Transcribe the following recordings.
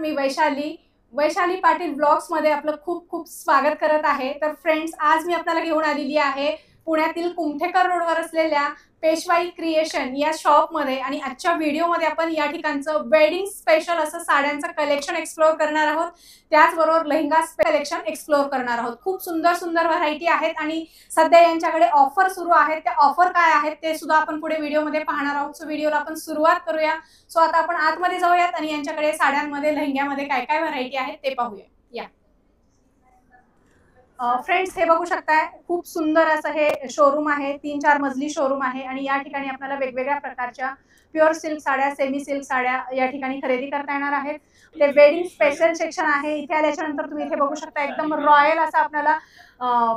मी Vaishali Vaishali Patil blogs मध्ये आपलं खूप खूप स्वागत करत आहे। तर फ्रेंड्स, आज मी आपल्याला घेऊन आलेली आहे पुण्यातील कुमठेकर रोडवर असलेल्या पेशवाई क्रिएशन या शॉप मध्ये। आणि आजच्या व्हिडिओ मध्ये आपण या ठिकाणचं वेडिंग स्पेशल असं साड्यांचं कलेक्शन एक्सप्लोर करणार आहोत, त्याचबरोबर लेहंगा कलेक्शन एक्सप्लोर करणार आहोत। खूप सुंदर सुंदर व्हरायटी आहेत आणि सध्या यांच्याकडे ऑफर सुरू आहेत। त्या ऑफर काय आहेत ते सुद्धा आपण पुढे व्हिडिओ मध्ये पाहणार आहोत। सो व्हिडिओला आपण सुरुवात करूया। सो आता आपण आतमध्ये जाऊयात आणि यांच्याकडे साड्यांमध्ये लेहंग्यामध्ये काय काय व्हरायटी आहेत ते पाहूया। या फ्रेंड्स, हे बघू शकताय, खूप सुंदर असं हे शोरूम आहे। 3-4 मजली शोरूम आहे आणि या ठिकाणी आपल्याला वेगवेगळ्या प्रकारच्या प्युअर सिल्क साड्या, सेमी सिल्क साड्या या ठिकाणी खरेदी करता येणार आहेत। ते वेडिंग स्पेशल सेक्शन आहे। इथे आल्याच्या नंतर तुम्ही इथे बघू शकता, एकदम रॉयल असं आपल्याला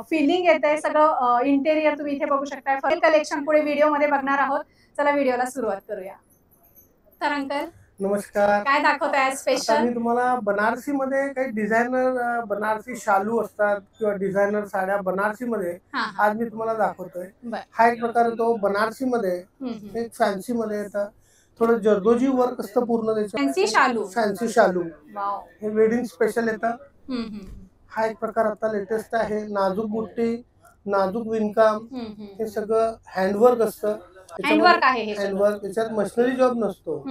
फीलिंग येतंय। सगळं इंटेरियर तुम्ही इथे बघू शकताय। फुल कलेक्शन पुढे व्हिडिओ मध्ये बघणार आहोत। चला व्हिडिओला सुरुवात करूया। तर अंकल नमस्कार, काय दाखवताय स्पेशल? मी तुम्हाला बनारसी मध्ये काही डिझायनर बनारसी शालू असतात किंवा डिझायनर साड्या बनारसी मध्ये आज मी तुम्हाला दाखवतोय। हा एक प्रकार तो बनारसी मध्ये एक फॅन्सी मध्ये येतं, थोडं जरदोजी वर्क असतं पूर्ण त्याच्यात। फॅन्सी शालू हे वेडिंग स्पेशल येतं। हा एक प्रकार आता लेटेस्ट आहे। नाजूक बुट्टी, नाजूक विणकाम, हे सगळं हँडवर्क असतं। हँडवर्क आहे हे हँडवर्क, त्याच्यात मशिनरी जॉब नसतो,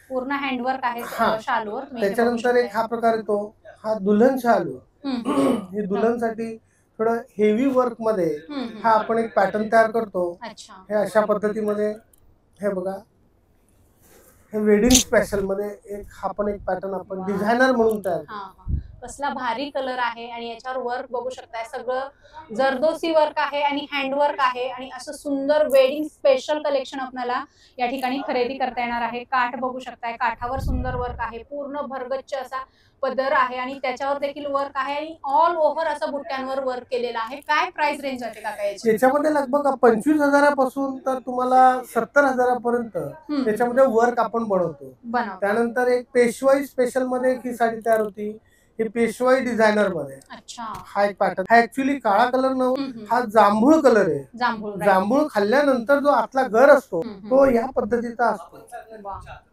पूर्ण हँडवर्क आहे शालूवर। त्याच्यानंतर एक हा प्रकार येतो, हा दुल्हन शालू। हे दुल्हनसाठी थोडं हेवी वर्क मध्ये हा आपण एक पॅटर्न तयार करतो। हे अशा पद्धतीमध्ये, हे बघा, हे वेडिंग स्पेशल मध्ये एक आपण एक पॅटर्न आपण डिझायनर म्हणून तयार। कसला भारी कलर आहे आणि याच्यावर वर्क बघू शकताय, सगळं जरदोसी वर्क आहे आणि हँडवर्क आहे। आणि असं सुंदर वेडिंग स्पेशल कलेक्शन आपल्याला या ठिकाणी खरेदी करता येणार आहे। काठ बघू शकताय, काठावर सुंदर वर्क आहे, पूर्ण भरगच्च असा पदर आहे आणि त्याच्यावर देखील वर्क आहे आणि ऑल ओव्हर असं बुट्ट्यांवर वर्क केलेलं आहे। काय प्राइस रेंज जाते काका याची? याच्यामध्ये लगभग 25,000 पासून तर तुम्हाला 70,000 पर्यंत त्याच्यामध्ये वर्क आपण बनवतो। त्यानंतर एक पेशवाई स्पेशल मध्ये ही साडी तयार होती, हे पेशवाई डिझायनर मध्ये। हा एक पॅटर्न, हा ऍक्च्युली काळा कलर नव्हता, हा जांभूळ कलर आहे। जांभूळ खाल्ल्यानंतर जो आतला गर असतो तो या पद्धतीचा असतो।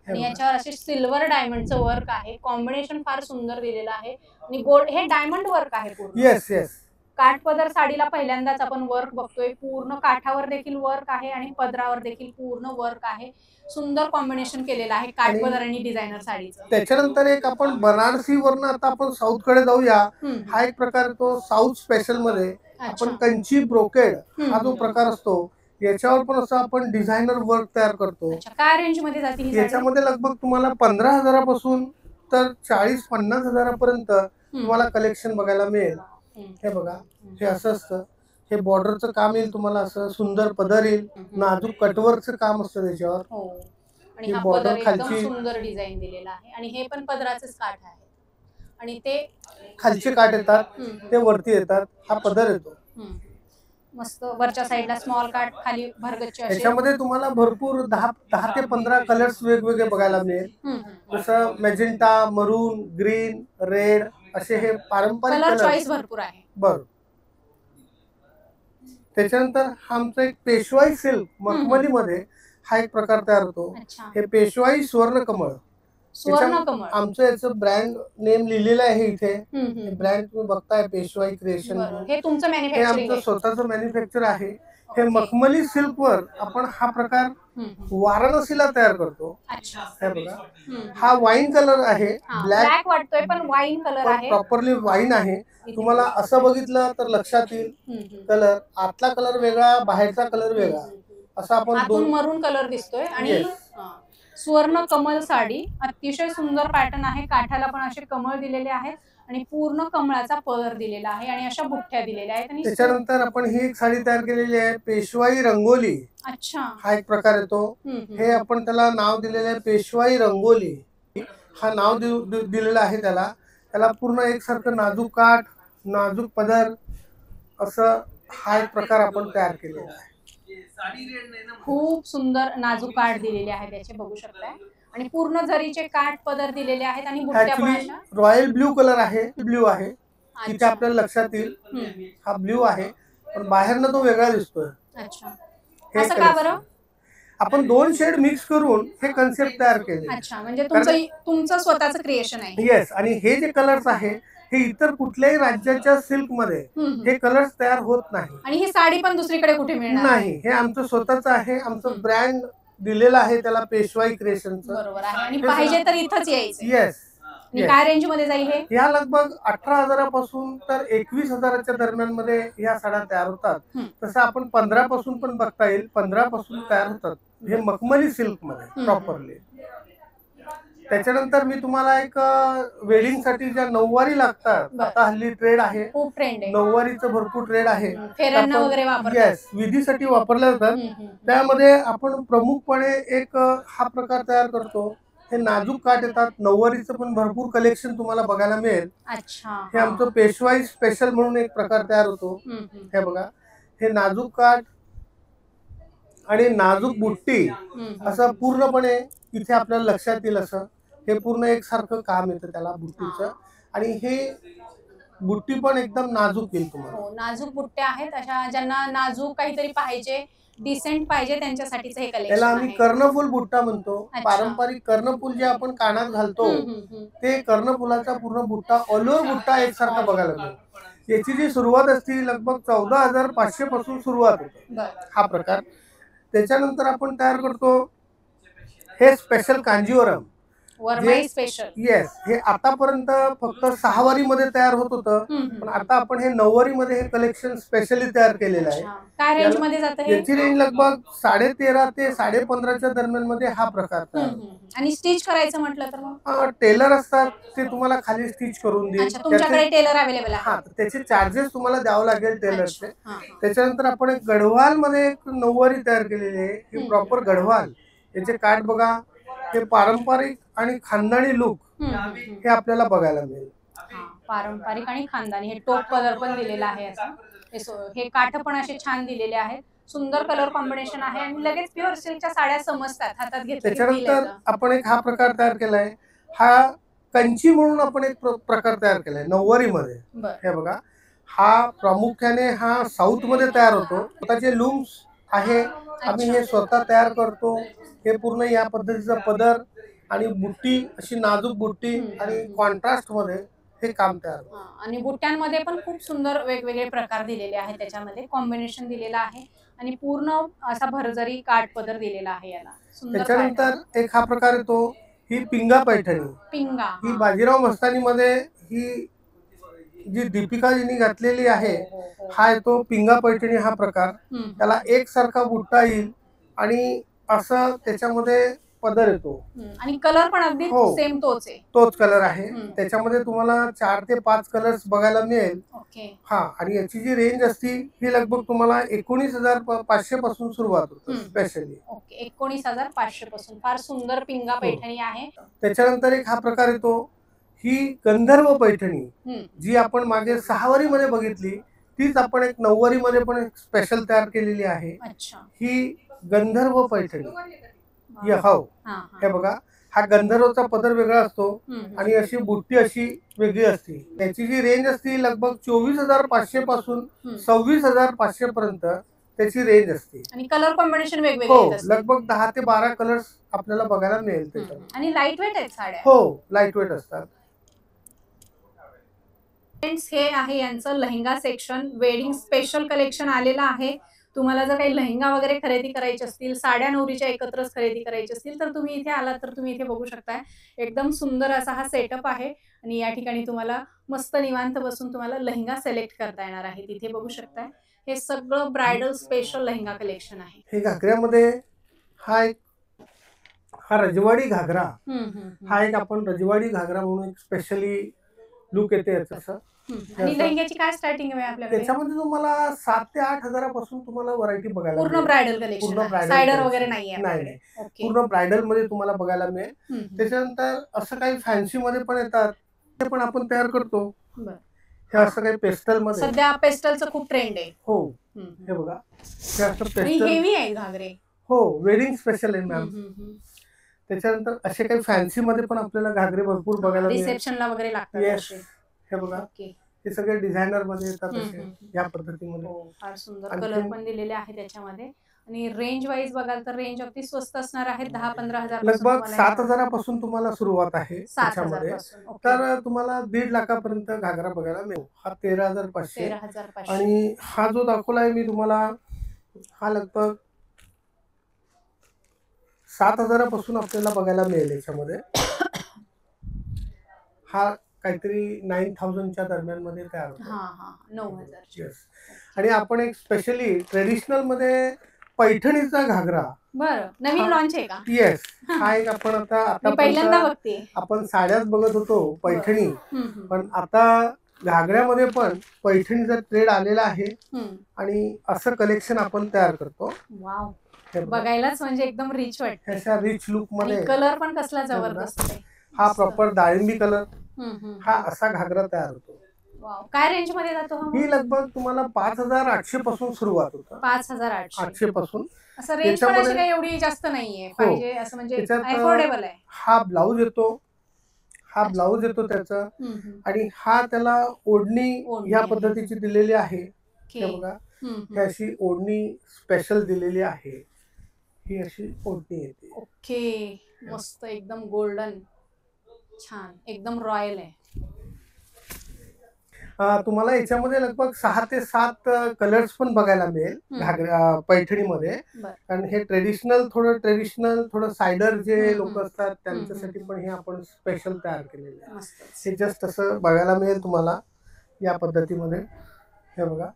आणि याच्यावर असे सिल्वर डायमंडचं वर्क आहे, कॉम्बिनेशन फार सुंदर दिलेलं आहे आणि गोल्ड, हे डायमंड वर्क आहे पूर्ण। येस येस, काठपदर साडीला पहिल्यांदाच आपण वर्क बघतोय। पूर्ण काठावर देखील वर्क आहे आणि पदरावर देखील पूर्ण वर्क आहे। सुंदर कॉम्बिनेशन केलेलं आहे काठपदर आणि डिझायनर साडीचं। त्याच्यानंतर एक आपण बनारसी वरनं आता आपण साऊथ कडे जाऊया। हा एक प्रकार तो साऊथ स्पेशल मध्ये आपण कंची ब्रोकेड हा जो प्रकार असतो, याच्यावर पण असं आपण डिझायनर वर्क तयार करतो। काय रेंज मध्ये जाते ही साडी? याच्यामध्ये लगभग तुम्हाला 15,000 पासून तर 40-50,000 पर्यंत तुम्हाला कलेक्शन बघायला मिळेल। हे बघा, हे असं असतं, हे बॉर्डरचं काम येईल तुम्हाला, असं सुंदर पदर येईल, नाजूक कटवर्कचं काम असतं त्याच्यावर। आणि हा पदर एकदम सुंदर डिझाइन दिलेला आहे आणि हे पण पदराचेच काठ आहे आणि ते खालचे काठ येतात ते वरती येतात, हा पदर येतो। मस्त वरच्या साइडला स्मॉल काठ, खाली भरगच्च असे। याच्यामध्ये तुम्हाला भरपूर 10 ते 15 कलर्स वेगवेगळे बघायला मिळेल, जसं मॅजेंटा, मरून, ग्रीन, रेड असे हे पारंपरिक कलर चॉईस भरपूर आहे। बरं, त्याच्यानंतर आमचं एक पेशवाई सिल्क मखमली मध्ये हा एक प्रकार तयार होतो। हे पेशवाई स्वर्ण कमळ, आमचं याचं ब्रँड नेम लिहिलेलं आहे इथे। हे ब्रँड तुम्ही बघताय, पेशवाई क्रिएशन, हे तुमचं हे आमचं स्वतःचं मॅन्युफॅक्चर आहे। हे मखमली सिल्क वर आपण हा प्रकार वाराणसीला तयार करतो। हे बघा, हा वाईन कलर आहे, ब्लॅक वाटतोय पण वाईन कलर आहे, प्रॉपरली वाईन आहे। तुम्हाला असं बघितलं तर लक्षात येईल, कलर आतला कलर वेगळा, बाहेरचा कलर वेगळा, असं आपण दोन मरून कलर दिसतोय। आणि सुवर्ण कमल साडी, अतिशय सुंदर पॅटर्न आहे। काठाला पण असे कमळ दिलेले आहेत आणि पूर्ण कमळाचा पदर दिलेला आहे आणि अशा बुट्ट्या दिलेल्या आहेत। आणि त्याच्यानंतर आपण ही एक साडी तयार केलेली आहे, पेशवाई रंगोली। हा एक प्रकार येतो, हे आपण त्याला नाव दिलेलं आहे पेशवाई रंगोली। हा नाव दिलेलं आहे त्याला पूर्ण एकसारखं नाजूक काठ, नाजूक पदर असं हा एक प्रकार आपण तयार केलेला आहे। खूप सुंदर नाजूक काठ दिलेले आहेत त्याचे, बघू शकताय, आणि पूर्ण जरीचे काठ पदर दिलेले आहेत आणि बुट्ट्या पण अशा। रॉयल ब्ल्यू कलर आहे, ब्ल्यू आहे तिथे आपल्याला लक्षात येईल, हा ब्ल्यू आहे पण बाहेरनं तो वेगळा दिसतोय। अच्छा, असं का बरं? आपण 2 शेड मिक्स करून हे कन्सेप्ट तयार केले. अच्छा, म्हणजे तुमचं स्वतःचं क्रिएशन आहे. येस. आणि हे जे कलर्स आहे हे इतर कुठल्याही राज्याच्या सिल्क मध्ये हे कलर्स तयार होत नाही. आणि ही साडी पण दुसरीकडे कुठे मिळणार नाही. हे आमचं स्वतःच आहे. आमचं ब्रँड दिलेलं आहे त्याला पेशवाई क्रिएशनचं. बरोबर आहे. आणि पाहिजे तर इथंच यायचं. येस. काय रेंज मध्ये जाईल हे? या लगभग 18,000 पासून तर 21,000च्या दरम्यान मध्ये या साड्या तयार होतात. तसं आपण 15 पासून पण बघता येईल. 15 पासून तयार होतात हे मखमली सिल्क मध्ये प्रॉपरली. त्याच्यानंतर मी तुम्हाला एक वेडिंग साठी ज्या नऊवारी लागतात, आता हल्ली ट्रेड आहे, खूप ट्रेंड आहे, नऊवारीचं भरपूर ट्रेड आहे. येस, विधीसाठी वापरल्या जातात. त्यामध्ये आपण प्रमुखपणे एक हा प्रकार तयार करतो. हे नाजूक काठ येतात. नऊवारीचं पण भरपूर कलेक्शन तुम्हाला बघायला मिळेल. अच्छा, हे आमचं पेशवाई स्पेशल म्हणून एक प्रकार तयार होतो. हे बघा, हे नाजूक काठ आणि नाजूक बुट्टी असं पूर्णपणे इथे आपल्याला लक्षात येईल. असं हे पूर्ण एकसारखं काम येतं त्याला बुट्टीचं. आणि हे बुट्टी पण एकदम नाजूक येईल तुम्हाला. नाजूक बुट्ट्या आहेत. अशा ज्यांना नाजूक काहीतरी पाहिजे, डिसेंट पाहिजे, त्यांच्यासाठीच हे कलेक्शन आहे. त्याला आम्ही कर्णफूल बुट्टा म्हणतो. पारंपरिक कर्णफूल जे आपण कानात घालतो ते कर्णफुलाचा पूर्ण बुट्टा, ऑल ओव्हर बुट्टा एकसारखा बघायला मिळतो. याची जी सुरुवात असते लगभग 14,500 पासून सुरुवात होते हा प्रकार. त्याच्यानंतर आपण तयार करतो हे स्पेशल कांजीवरम. येस. हे आतापर्यंत फक्त 6 वारी मध्ये तयार होत होतं, पण आता आपण हे 9 वारी मध्ये हे कलेक्शन स्पेशली तयार केलेलं आहे. काय रेंज मध्ये जातं हे? याची रेंज लगभग 13.5 ते 15.5च्या दरम्यान मध्ये हा प्रकार तयार. आणि स्टिच करायचं म्हटलं तर मग टेलर असतात, ते तुम्हाला खाली स्टिच करून देईल. तुमच्याकडे टेलर अवेलेबल आहे? हा, त्याचे चार्जेस तुम्हाला द्यावं लागेल टेलरचे. त्याच्यानंतर आपण एक गढवाल मध्ये एक 9 वारी तयार केलेली आहे. ही प्रॉपर गढवाल. याचे काठ बघा, हे पारंपरिक आणि खानदानी लुक हे आपल्याला बघायला मिळेल. पारंपरिक आणि खानदानी. हे टोप कलर पण दिलेला आहे. असं हे काठ पण असे छान दिलेले आहेत. सुंदर कलर कॉम्बिनेशन आहे आणि लगेच प्युअर सिल्कच्या साड्या समजतात हातात घेतल्या. त्याच्यानंतर आपण एक हा प्रकार तयार केलाय. हा कंची म्हणून आपण एक प्रकार तयार केलाय 9 वारी मध्ये. हे बघा, हा प्रामुख्याने हा साऊथ मध्ये तयार होतो. स्वतःचे लूम्स आहे, आम्ही हे स्वतः तयार करतो. हे पूर्ण या पद्धतीचा पदर आणि बुट्टी, अशी नाजूक बुट्टी आणि कॉन्ट्रास्ट मध्ये हे काम तयार होतं. आणि बुट्ट्यांमध्ये पण खूप सुंदर वेगवेगळे प्रकार दिलेले आहेत. त्याच्यामध्ये कॉम्बिनेशन दिलेलं आहे आणि पूर्ण असा भरजरी काठ पदर दिलेला आहे याला. त्याच्यानंतर एक हा प्रकार येतो, ही पिंगा पैठणी. पिंगा ही बाजीराव मस्तानी मध्ये ही जी दीपिकाजींनी घातलेली आहे, हा येतो पिंगा पैठणी हा प्रकार. त्याला एकसारखा बुट्टा येईल आणि असं त्याच्यामध्ये पदर येतो. आणि कलर पण अगदी सेम तोच आहे. तोच कलर आहे. त्याच्यामध्ये तुम्हाला 4 ते 5 कलर्स बघायला मिळेल. हा, आणि याची जी रेंज असती ही लगभग तुम्हाला 19,500 पासून सुरुवात होते स्पेशली. 19,500 पासून. फार सुंदर पिंगा पैठणी आहे. त्याच्यानंतर एक हा प्रकार येतो, ही गंधर्व पैठणी, जी आपण मागे 6 वारी मध्ये बघितली, तीच आपण एक 9 वारी मध्ये पण एक स्पेशल तयार केलेली आहे. ही गंधर्व पैठणी. हे बघा, हा गंधर्वचा पदर वेगळा असतो आणि अशी बुट्टी अशी वेगळी असते. त्याची जी रेंज असते लगभग 24,500 पासून 26,500 पर्यंत त्याची रेंज असते. आणि कलर कॉम्बिनेशन वेगवेगळे असतात. लगभग 10 ते 12 कलर्स आपल्याला बघायला मिळेल त्याच्यात. आणि लाईट वेट आहेत साड्या. हो, लाईट वेट असतात. फ्रेंड्स, हे आहे यांचं lehenga section. Wedding special collection आलेलं आहे. तुम्हाला जर काही लेहंगा वगैरे खरेदी करायचे असतील, साड्या नवरीच्या एकत्रच खरेदी करायची असतील, तर तुम्ही इथे आलात तर तुम्ही इथे बघू शकताय. एकदम सुंदर असा हा सेटअप आहे आणि या ठिकाणी तुम्हाला मस्त निवांत बसून तुम्हाला लेहंगा सिलेक्ट करता येणार आहे. तिथे बघू शकताय हे सगळं ब्रायडल स्पेशल लेहंगा कलेक्शन आहे. हे घागऱ्यामध्ये हा रजवाडी घागरा. हा एक आपण रजवाडी घागरा म्हणून एक स्पेशली लुक येते याचं. आणि लेहंग्याची काय स्टार्टिंग आहे आपल्याकडे? त्याच्यामध्ये तुम्हाला 7 ते 8,000 पासून तुम्हाला व्हरायटी बघायला पूर्ण ब्रायडल कलेक्शन. सायडर वगैरे नाहीये? नाही, पूर्ण ब्रायडल मध्ये तुम्हाला बघायला मिळेल. त्याच्यानंतर असं काही फॅन्सी मध्ये पण येतात, ते पण आपण तयार करतो. हे असं काही पेस्टल मध्ये, सध्या पेस्टलचं खूप ट्रेंड आहे. हो, हे बघा, हे असं पेस्टल. हेवी आहे घागरे. हो, वेडिंग स्पेशल आहे मॅम. त्याच्यानंतर असे काही फॅन्सी मध्ये पण आपल्याला घागरे भरपूर बघायला मिळेल. रिसेप्शनला वगैरे लागतात. हे बघा, हे सगळे डिझायनर मध्ये येतात असे या पद्धतीमध्ये. फार सुंदर कलर पण दिलेले आहे त्याच्यामध्ये. आणि रेंज वाईज बघाल तर रेंज अगदी स्वस्त असणार आहे, 10-15 हजार लगभग 7,000 पासून तुम्हाला सुरुवात आहे 7,000 त्याच्यामध्ये. पासून. तर तुम्हाला 1.5 लाखापर्यंत घागरा बघायला मिळेल. हा 13,500 13,500 आणि हा जो दाखवलाय मी तुम्हाला हा लगभग 7,000 पासून आपल्याला बघायला मिळेल याच्यामध्ये. हा काहीतरी 9,000च्या दरम्यान मध्ये तयार होतो. 9,000. आणि आपण एक स्पेशली ट्रेडिशनल मध्ये पैठणीचा घागरा बरं नवीन लॉन्च आहे का? येस. हा एक आपण आता पहिल्यांदा बघते. आपण साड्याच बघत होतो पैठणी, पण आता घागऱ्यामध्ये पण पैठणीचा ट्रेड आलेला आहे आणि असं कलेक्शन आपण तयार करतो. वाव, बघायलाच म्हणजे एकदम रिच वाटते. अशा रिच लुक मध्ये कलर पण कसला जबरदस्त आहे. हा प्रॉपर डाळिंबी कलर. हा असा घागरा तयार होतो. काय रेंज मध्ये जातो हा? ही लगभग तुम्हाला 5,800 पासून सुरुवात होतं. 5,800 पासून. असं रेंज पण अशी काही एवढी जास्त नाहीये, पाहिजे असं म्हणजे अफोर्डेबल आहे. हा ब्लाऊज येतो, हा ब्लाऊज येतो त्याचा, आणि हा त्याला ओढणी या पद्धतीची दिलेली आहे. हे बघा, ही अशी ओढणी स्पेशल दिलेली आहे. ही अशी ओढणी येते. ओके, मस्त एकदम गोल्डन, छान एकदम रॉयल आहे. तुम्हाला याच्यामध्ये लगभग 6 ते 7 कलर्स पण बघायला मिळेल घागरा पैठणीमध्ये. कारण हे थोडं सायडर जे लोक असतात त्यांच्यासाठी पण हे आपण स्पेशल तयार केलेले आहे. हे जस्ट असं बघायला मिळेल तुम्हाला या पद्धतीमध्ये. हे बघा,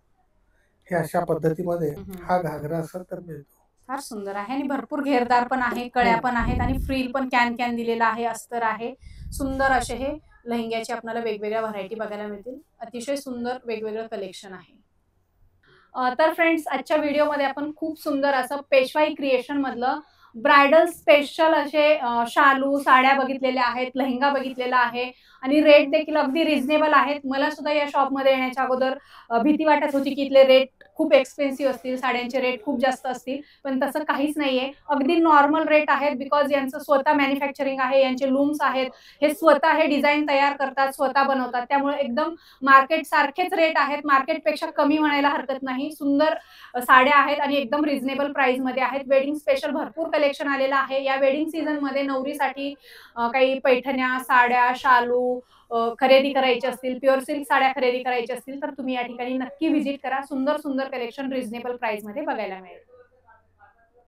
हे अशा पद्धतीमध्ये हा घागरा असा तर मिळतो. फार सुंदर आहे आणि भरपूर घेरदार पण आहे, कळ्या पण आहेत आणि फ्रिल पण कॅन दिलेला आहे, अस्तर आहे. सुंदर असे हे लेहंग्याचे आपल्याला वेगवेगळ्या व्हरायटी बघायला मिळतील. अतिशय सुंदर वेगवेगळं कलेक्शन आहे. तर फ्रेंड्स, आजच्या व्हिडिओमध्ये आपण खूप सुंदर असं पेशवाई क्रिएशन मधलं ब्रायडल स्पेशल असे शालू साड्या बघितलेल्या आहेत, लेहंगा बघितलेला आहे आणि रेट देखील अगदी रिझनेबल आहेत. मला सुद्धा या शॉपमध्ये येण्याच्या अगोदर भीती वाटत होती की इथले रेट खूप एक्सपेन्सिव्ह असतील, साड्यांचे रेट खूप जास्त असतील, पण तसं काहीच नाहीये. अगदी नॉर्मल रेट आहेत, बिकॉज यांचं स्वतः मॅन्युफॅक्चरिंग आहे, यांचे लूम्स आहेत, हे स्वतः हे डिझाईन तयार करतात, स्वतः बनवतात. त्यामुळे एकदम मार्केट सारखेच रेट आहेत, मार्केटपेक्षा कमी म्हणायला हरकत नाही. सुंदर साड्या आहेत आणि एकदम रिझनेबल प्राइस मध्ये आहेत. वेडिंग स्पेशल भरपूर कलेक्शन आलेलं आहे. या वेडिंग सीझन मध्ये नवरीसाठी काही पैठण्या, साड्या, शालू खरेदी करायची असतील, प्युअर सिल्क साड्या खरेदी करायची असतील तर तुम्ही या ठिकाणी नक्की व्हिजिट करा. सुंदर सुंदर कलेक्शन रिझनेबल प्राइस मध्ये बघायला मिळेल.